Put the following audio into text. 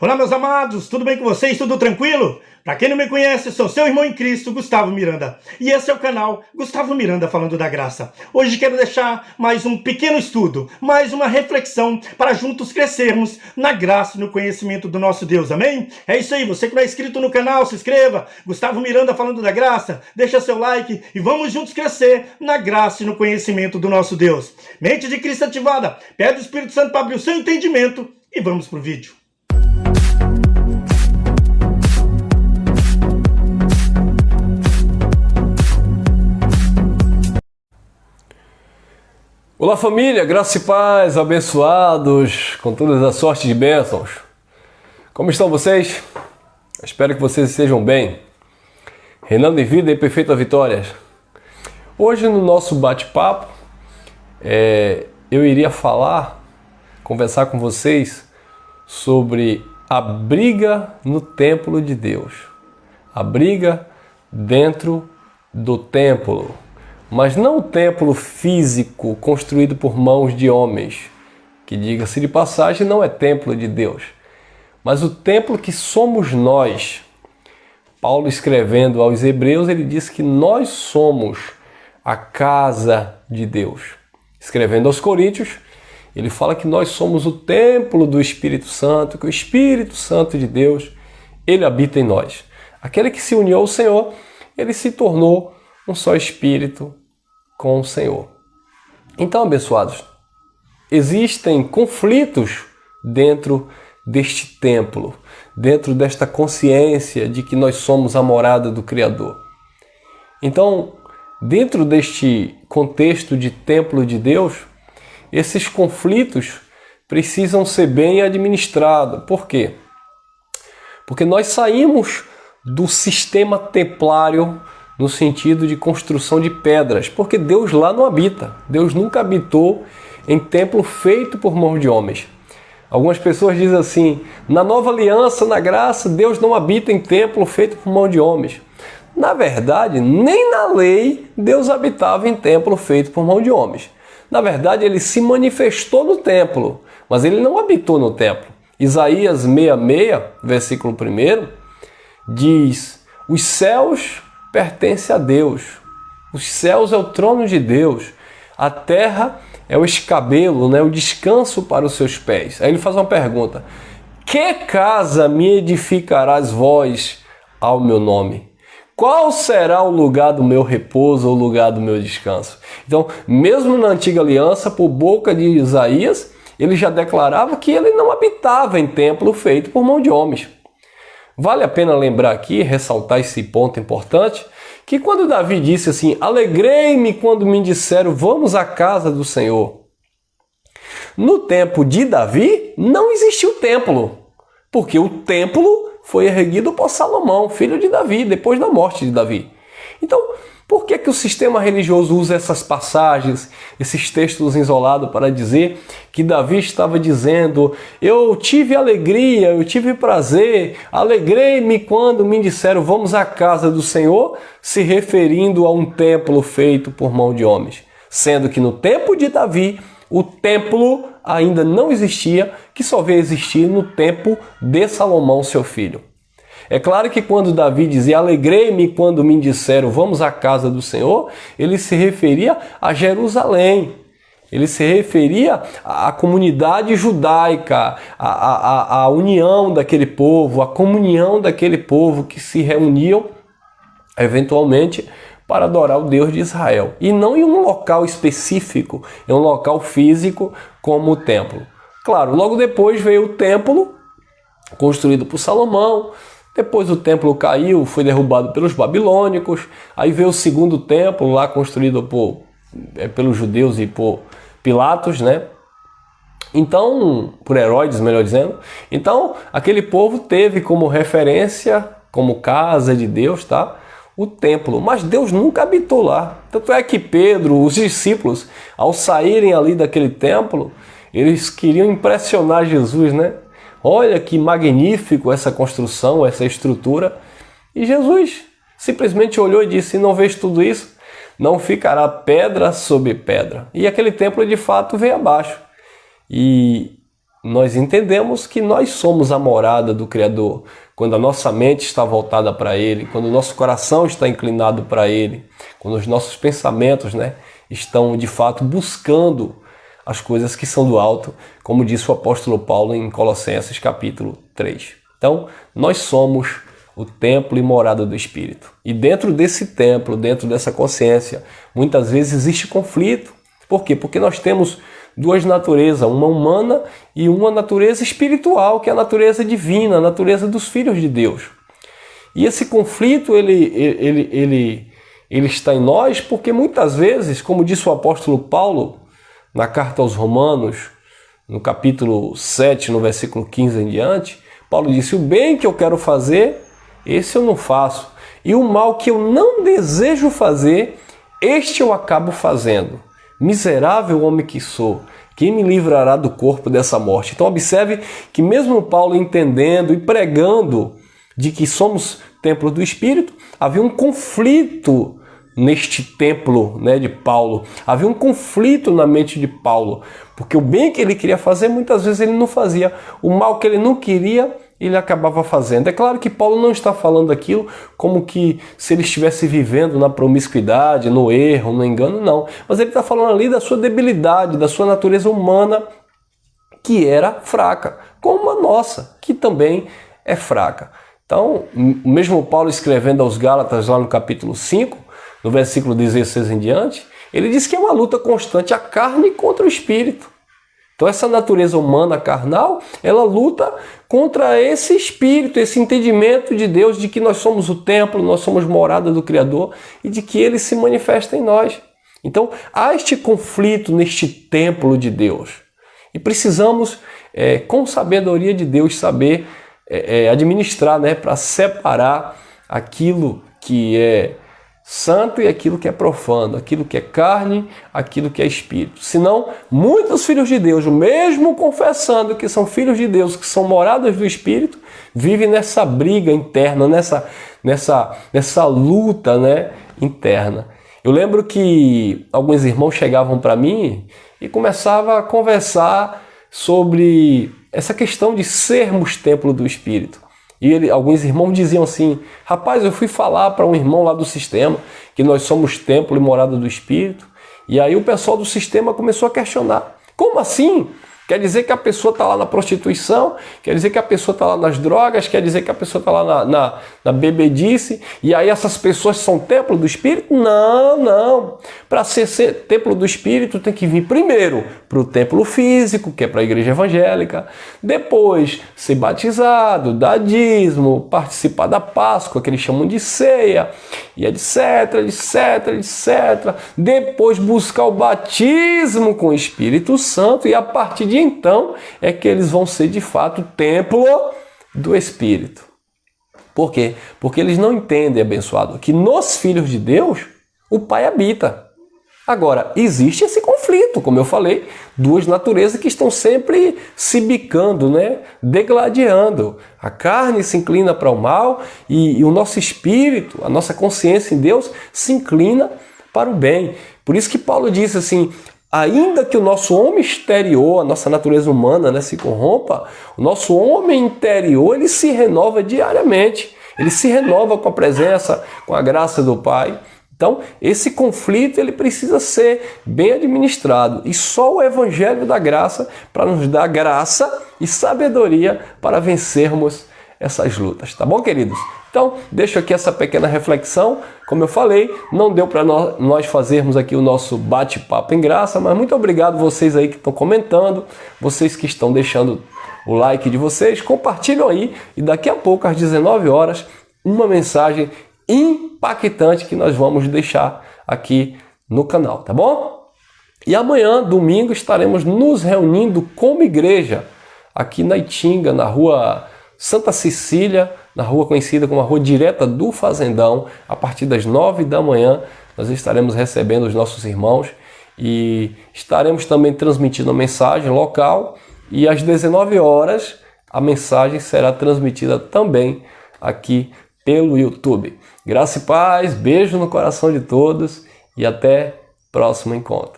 Olá, meus amados, tudo bem com vocês? Tudo tranquilo? Para quem não me conhece, sou seu irmão em Cristo, Gustavo Miranda. E esse é o canal Gustavo Miranda Falando da Graça. Hoje quero deixar mais um pequeno estudo, mais uma reflexão para juntos crescermos na graça e no conhecimento do nosso Deus, amém? É isso aí, você que não é inscrito no canal, se inscreva. Gustavo Miranda Falando da Graça, deixa seu like e vamos juntos crescer na graça e no conhecimento do nosso Deus. Mente de Cristo ativada, pede o Espírito Santo para abrir o seu entendimento e vamos pro vídeo. Olá família, graça e paz, abençoados com todas as sortes de bênçãos. Como estão vocês? Espero que vocês estejam bem. Reinando em vida e perfeita vitória. Hoje no nosso bate-papo, eu iria conversar com vocês sobre a briga no templo de Deus. A briga dentro do templo. Mas não o templo físico construído por mãos de homens, que, diga-se de passagem, não é templo de Deus, mas o templo que somos nós. Paulo, escrevendo aos Hebreus, ele diz que nós somos a casa de Deus. Escrevendo aos Coríntios, ele fala que nós somos o templo do Espírito Santo, que o Espírito Santo de Deus, ele habita em nós. Aquele que se uniu ao Senhor, ele se tornou um só Espírito com o Senhor. Então, abençoados, existem conflitos dentro deste templo, dentro desta consciência de que nós somos a morada do Criador. Então, dentro deste contexto de templo de Deus, esses conflitos precisam ser bem administrados. Por quê? Porque nós saímos do sistema templário no sentido de construção de pedras, porque Deus lá não habita. Deus nunca habitou em templo feito por mãos de homens. Algumas pessoas dizem assim, na nova aliança, na graça, Deus não habita em templo feito por mão de homens. Na verdade, nem na lei Deus habitava em templo feito por mão de homens. Na verdade, ele se manifestou no templo, mas ele não habitou no templo. Isaías 66, versículo 1, diz, os céus pertence a Deus. Os céus é o trono de Deus. A terra é o escabelo, o descanso para os seus pés. Aí ele faz uma pergunta. Que casa me edificarás vós ao meu nome? Qual será o lugar do meu repouso ou o lugar do meu descanso? Então, mesmo na antiga aliança, por boca de Isaías, ele já declarava que ele não habitava em templo feito por mão de homens. Vale a pena lembrar aqui, ressaltar esse ponto importante, que quando Davi disse assim, alegrei-me quando me disseram, vamos à casa do Senhor. No tempo de Davi, não existiu templo, porque o templo foi erguido por Salomão, filho de Davi, depois da morte de Davi. Então, por que o sistema religioso usa essas passagens, esses textos isolados para dizer que Davi estava dizendo eu tive alegria, eu tive prazer, alegrei-me quando me disseram vamos à casa do Senhor, se referindo a um templo feito por mão de homens. Sendo que no tempo de Davi, o templo ainda não existia, que só veio existir no tempo de Salomão, seu filho. É claro que quando Davi dizia, alegrei-me quando me disseram, vamos à casa do Senhor, ele se referia a Jerusalém. Ele se referia à comunidade judaica, à união daquele povo, à comunhão daquele povo que se reuniam, eventualmente, para adorar o Deus de Israel. E não em um local específico, em um local físico como o templo. Claro, logo depois veio o templo, construído por Salomão. Depois o templo caiu, foi derrubado pelos babilônicos. Aí veio o segundo templo lá construído pelos judeus e por Pilatos, Então, por Herodes, melhor dizendo. Então, aquele povo teve como referência, como casa de Deus, o templo. Mas Deus nunca habitou lá. Tanto é que Pedro, os discípulos, ao saírem ali daquele templo, eles queriam impressionar Jesus, Olha que magnífico essa construção, essa estrutura. E Jesus simplesmente olhou e disse, não vês tudo isso? Não ficará pedra sobre pedra. E aquele templo de fato veio abaixo. E nós entendemos que nós somos a morada do Criador, quando a nossa mente está voltada para Ele, quando o nosso coração está inclinado para Ele, quando os nossos pensamentos, estão de fato buscando as coisas que são do alto, como disse o apóstolo Paulo em Colossenses capítulo 3. Então, nós somos o templo e morada do Espírito. E dentro desse templo, dentro dessa consciência, muitas vezes existe conflito. Por quê? Porque nós temos duas naturezas, uma humana e uma natureza espiritual, que é a natureza divina, a natureza dos filhos de Deus. E esse conflito, ele está em nós porque muitas vezes, como disse o apóstolo Paulo na carta aos Romanos, no capítulo 7, no versículo 15 em diante, Paulo disse: o bem que eu quero fazer, esse eu não faço, e o mal que eu não desejo fazer, este eu acabo fazendo. Miserável homem que sou, quem me livrará do corpo dessa morte? Então observe que mesmo Paulo entendendo e pregando de que somos templo do Espírito, havia um conflito neste templo de Paulo. Havia um conflito na mente de Paulo, porque o bem que ele queria fazer, muitas vezes ele não fazia. O mal que ele não queria, ele acabava fazendo. É claro que Paulo não está falando aquilo como que se ele estivesse vivendo na promiscuidade, no erro, no engano, não. Mas ele está falando ali da sua debilidade, da sua natureza humana, que era fraca, como a nossa, que também é fraca. Então, mesmo Paulo escrevendo aos Gálatas lá no capítulo 5, no versículo 16 em diante, ele diz que é uma luta constante, a carne contra o espírito. Então essa natureza humana carnal, ela luta contra esse espírito, esse entendimento de Deus, de que nós somos o templo, nós somos morada do Criador e de que Ele se manifesta em nós. Então há este conflito neste templo de Deus. E precisamos, com sabedoria de Deus, saber administrar, para separar aquilo que é santo e aquilo que é profano, aquilo que é carne, aquilo que é espírito. Senão, muitos filhos de Deus, mesmo confessando que são filhos de Deus, que são moradas do Espírito, vivem nessa briga interna, nessa luta interna. Eu lembro que alguns irmãos chegavam para mim e começavam a conversar sobre essa questão de sermos templo do Espírito. E alguns irmãos diziam assim: rapaz, eu fui falar para um irmão lá do sistema que nós somos templo e morada do Espírito. E aí o pessoal do sistema começou a questionar: como assim? Quer dizer que a pessoa está lá na prostituição? Quer dizer que a pessoa está lá nas drogas? Quer dizer que a pessoa está lá na bebedice? E aí essas pessoas são templo do Espírito? Não. Para ser templo do Espírito tem que vir primeiro para o templo físico, que é para a igreja evangélica. Depois ser batizado, dar dízimo, participar da Páscoa, que eles chamam de ceia, e etc. Depois buscar o batismo com o Espírito Santo e a partir de então é que eles vão ser de fato templo do Espírito. Por quê? Porque eles não entendem, abençoado, que nos filhos de Deus o Pai habita. Agora, existe esse conflito, como eu falei, duas naturezas que estão sempre se bicando, degladiando. A carne se inclina para o mal e o nosso espírito, a nossa consciência em Deus, se inclina para o bem. Por isso que Paulo disse assim: ainda que o nosso homem exterior, a nossa natureza humana se corrompa, o nosso homem interior ele se renova diariamente. Ele se renova com a presença, com a graça do Pai. Então, esse conflito ele precisa ser bem administrado. E só o Evangelho da Graça para nos dar graça e sabedoria para vencermos essas lutas. Tá bom, queridos? Então, deixo aqui essa pequena reflexão. Como eu falei, não deu para nós fazermos aqui o nosso bate-papo em graça, mas muito obrigado vocês aí que estão comentando, vocês que estão deixando o like de vocês, compartilham aí e daqui a pouco, às 19 horas, uma mensagem impactante que nós vamos deixar aqui no canal, tá bom? E amanhã, domingo, estaremos nos reunindo como igreja aqui na Itinga, na rua Santa Cecília, na rua conhecida como a Rua Direta do Fazendão. A partir das 9 da manhã nós estaremos recebendo os nossos irmãos e estaremos também transmitindo a mensagem local e às 19 horas a mensagem será transmitida também aqui pelo YouTube. Graça e paz, beijo no coração de todos e até próximo encontro.